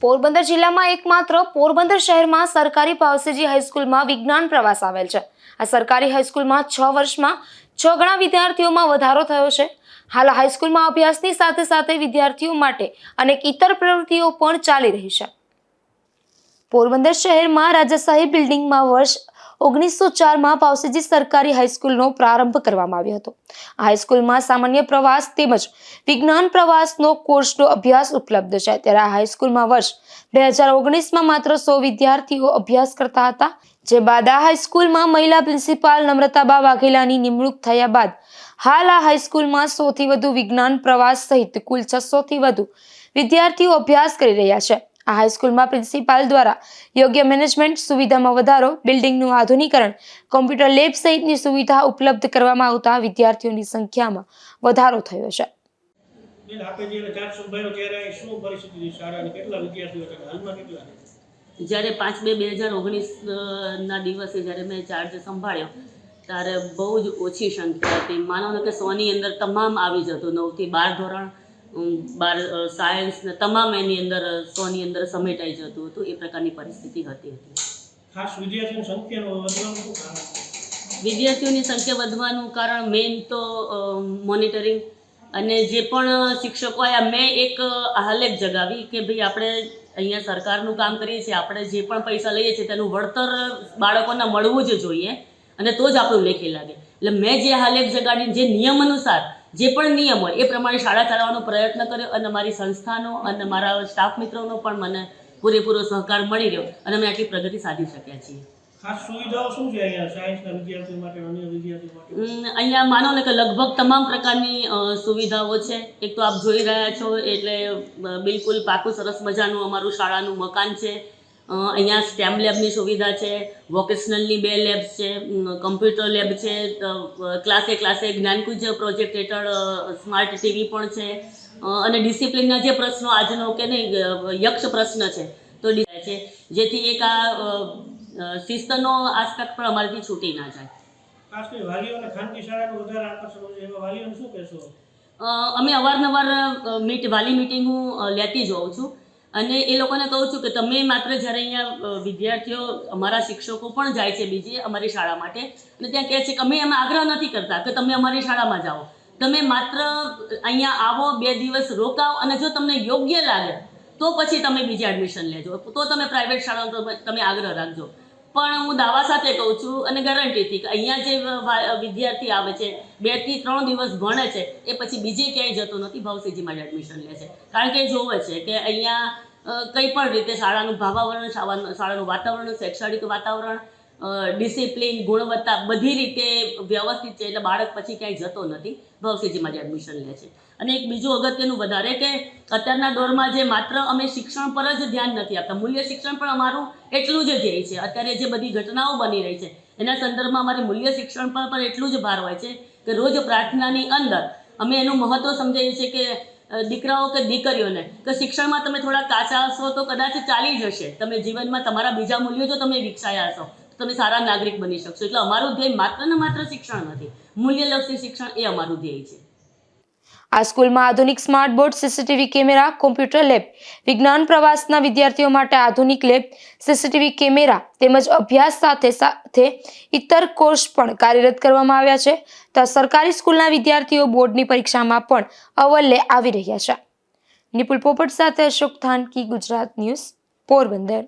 પોરબંદર જિલ્લામાં એકમાત્ર પોરબંદર શહેરમાં સરકારી પાવસેજી હાઈસ્કૂલમાં વિજ્ઞાન પ્રવાસ આવેલ છે। આ સરકારી હાઈસ્કૂલમાં 6 વર્ષમાં 6 ગણા વિદ્યાર્થીઓમાં વધારો થયો છે। હાલ હાઈસ્કૂલમાં અભ્યાસની સાથે સાથે વિદ્યાર્થીઓ માટે અનેક ઇતર પ્રવૃત્તિઓ પણ ચાલી રહી છે। પોરબંદર શહેરમાં રાજાશાહી બિલ્ડિંગમાં વર્ષ 1904માં પાવસેજી સરકારી હાઈસ્કૂલનો પ્રારંભ કરવામાં આવ્યો હતો। આ હાઈસ્કૂલમાં સામાન્ય પ્રવાસ તેમજ વિજ્ઞાન પ્રવાસનો કોર્સનો અભ્યાસ ઉપલબ્ધ છે। ત્યારે આ હાઈસ્કૂલમાં વર્ષ 2019માં માત્ર 100 વિદ્યાર્થીઓ અભ્યાસ કરતા હતા, જે બાદ આ હાઈસ્કૂલમાં મહિલા પ્રિન્સિપાલ નમ્રતાબા વાઘેલાની નિમણૂક થયા બાદ હાલ આ હાઈસ્કૂલમાં 100થી વધુ વિજ્ઞાન પ્રવાસ સહિત કુલ 600થી વધુ વિદ્યાર્થીઓ અભ્યાસ કરી રહ્યા છે। આ હાઈસ્કૂલમાં પ્રિન્સિપાલ દ્વારા યોગ્ય મેનેજમેન્ટ, સુવિધામાં વધારો, બિલ્ડિંગનું આધુનિકરણ, કોમ્પ્યુટર લેબ સહિતની સુવિધા ઉપલબ્ધ કરવામાં આવતા વિદ્યાર્થીઓની સંખ્યામાં વધારો થયો છે। જ્યારે 5/2/2019ના દિવસે જ્યારે મેં ચાર્જ સંભાળ્યો ત્યારે બહુ જ ઓછી સંખ્યા હતી। માનો ને કે 100ની અંદર તમામ આવી જતું, 9થી 12 ધોરણ, 12 સાયન્સ ને તમામ એની અંદર 100ની અંદર સમેટાઈ જતું હતું। એ પ્રકારની પરિસ્થિતિ હતી। ખાસ વિદ્યાર્થીઓની સંખ્યા વધવાનું કારણ મેઇન તો મોનિટરિંગ અને જે પણ શિક્ષકો આવ્યા, મેં એક હાલેક જગાવી કે ભાઈ આપણે અહીંયા સરકારનું કામ કરીએ છીએ, આપણે જે પણ પૈસા લઈએ છીએ તેનું વળતર બાળકોને મળવું જ જોઈએ અને તો જ આપણું લેખે લાગે। એટલે મેં જે હાલેક જગાડીને જે નિયમ અનુસાર જે પણ નિયમ હોય એ પ્રમાણે શાળા ચલાવવાનો પ્રયત્ન કર્યો અને મારી સંસ્થાનો અને મારા સ્ટાફ મિત્રોનો પણ મને પૂરેપૂરો સહકાર મળી રહ્યો અને અમે આટલી પ્રગતિ સાધી શક્યા છીએ। ખાસ સુવિધાઓ શું છે અહીંયા સાયન્સના વિદ્યાર્થીઓ માટે, અન્ય વિદ્યાર્થીઓ માટે? અહીંયા માનો ને કે લગભગ તમામ પ્રકારની સુવિધાઓ છે। એક તો આપ જોઈ રહ્યા છો એટલે બિલકુલ પાકું સરસ મજાનું અમારું શાળાનું મકાન છે। અહીંયા સ્ટેમ લેબની સુવિધા છે, વોકેશનલની 2 લેબ્સ છે, કમ્પ્યુટર લેબ છે, ક્લાસે જ્ઞાનકુંજ પ્રોજેક્ટ હેઠળ સ્માર્ટ ટીવી પણ છે અને ડિસિપ્લિનના જે પ્રશ્નો આજનો કે નહીં યક્ષ પ્રશ્ન છે તો છે, જેથી એક આ શિસ્તનો આસ્પેક્ટ પણ અમારાથી છૂટી ના જાય। ખાસ કરી વાલીઓને ખાનગી શાળાનું વધારે આકર્ષણ છે, એવા વાલીઓને શું કહેશો? અમે અવારનવાર વાલી મિટિંગ હું લેતી જ હોઉં છું અને એ લોકોને કહું છું કે તમે માત્ર જ્યારે અહીંયા વિદ્યાર્થીઓ, અમારા શિક્ષકો પણ જાય છે બીજી અમારી શાળા માટે અને ત્યાં કહે છે કે અમે એમાં આગ્રહ નથી કરતા કે તમે અમારી શાળામાં જાઓ, તમે માત્ર અહીંયા આવો, 2 દિવસ રોકાઓ અને જો તમને યોગ્ય લાગે તો પછી તમે બીજી એડમિશન લેજો, તો તમે પ્રાઇવેટ શાળાનો તમે આગ્રહ રાખજો। પણ હું દાવા સાથે કહું છું અને ગેરંટીથી કે અહીંયા જે વિદ્યાર્થી આવે છે 2 થી 3 દિવસ ભણે છે એ પછી બીજે ક્યાંય જતો નથી, પાવસેજીમાં જ એડમિશન લે છે। કારણ કે જોવે છે કે અહીંયા કંઈ પણ રીતે શાળાનું ભાવાવરણ, શાળાનું વાતાવરણ, શૈક્ષણિક વાતાવરણ, ડિસિપ્લિન, ગુણવત્તા બધી રીતે વ્યવસ્થિત છે એટલે બાળક પછી ક્યાંય જતો નથી, પાવસેજીમાં જ એડમિશન લે છે। અને એક બીજું અગત્યનું વધારે કે અત્યારના દોરમાં જે માત્ર અમે શિક્ષણ પર જ ધ્યાન નથી આપતા, મૂલ્ય શિક્ષણ પણ અમારું એટલું જ ધ્યેય છે। અત્યારે જે બધી ઘટનાઓ બની રહી છે એના સંદર્ભમાં અમારે મૂલ્ય શિક્ષણ પર પણ એટલું જ ભાર હોય છે કે રોજ પ્રાર્થનાની અંદર અમે એનું મહત્ત્વ સમજાવીએ છીએ કે દીકરાઓ કે દીકરીઓને કે શિક્ષણમાં તમે થોડા કાચા હશો તો કદાચ ચાલી જશે, તમે જીવનમાં તમારા બીજા મૂલ્યો જો તમે વિકસાયા હશો તો તમે સારા નાગરિક બની શકશો। એટલે અમારું ધ્યેય માત્ર ને માત્ર શિક્ષણ નથી, મૂલ્યલક્ષી શિક્ષણ એ અમારું ધ્યેય છે। આ સ્કૂલમાં આધુનિક smart board, CCTV camera, computer lab, વિજ્ઞાન પ્રવાસના વિદ્યાર્થીઓ માટે આધુનિક લેબ, સીસીટીવી કેમેરા તેમજ અભ્યાસ સાથે સાથે ઇતર કોર્સ પણ કાર્યરત કરવામાં આવ્યા છે। તો સરકારી સ્કૂલના વિદ્યાર્થીઓ બોર્ડની પરીક્ષામાં પણ અવ્વલે આવી રહ્યા છે। નિપુલ પોપટ સાથે અશોક થાનકી, ગુજરાત ન્યૂઝ, પોરબંદર।